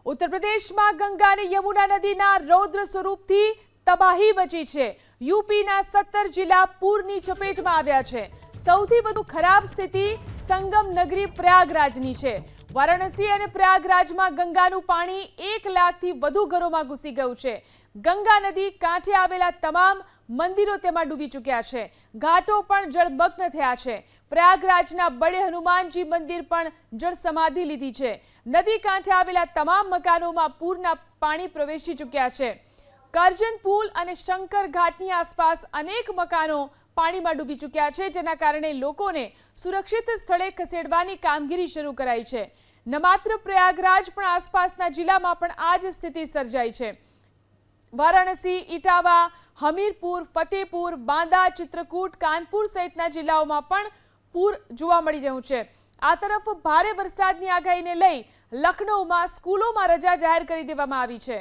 उत्तर प्रदेश में गंगा ने यमुना नदीना रौद्र स्वरूपथी तबाही मची है। यूपीना 17 जिला पूरनी चपेटमां आव्या छे। सौथी वधु खराब स्थिति संगम नगरी प्रयागराजनी छे। वाराणसी और प्रयागराज में गंगाનું पाणी 1 લાખથી વધુ ઘરોમાં ઘૂસી ગયું છે। ગંગા નદી કાંઠે આવેલા તમામ મંદિરો તેમાં ડૂબી ચૂક્યા છે। ઘાટો પણ જળમગ્ન થયા છે। પ્રયાગરાજના બડે હનુમાનજી મંદિર પણ જળ સમાધિ લીધી છે। નદી કાંઠે આવેલા તમામ મકાનોમાં પૂરના પાણી પ્રવેશી ચૂક્યા છે। કરજણ પુલ અને શંકર ઘાટની આસપાસ અનેક મકાનો પાણીમાં ડૂબી ચૂક્યા છે, જેના કારણે લોકોને સુરક્ષિત સ્થળે ખસેડવાની કામગીરી શરૂ કરાઈ છે। ન માત્ર પ્રયાગરાજ પણ આસપાસના જિલ્લામાં પણ આ જ સ્થિતિ સર્જાઈ છે। વારાણસી, ઇટાવા, હમીરપુર, ફતેપુર, બાંદા, ચિત્રકૂટ, કાનપુર સહિતના જિલ્લાઓમાં પણ પૂર જોવા મળી રહ્યું છે। આ તરફ ભારે વરસાદની આગાહીને લઈ લખનૌમાં સ્કૂલોમાં રજા જાહેર કરી દેવામાં આવી છે।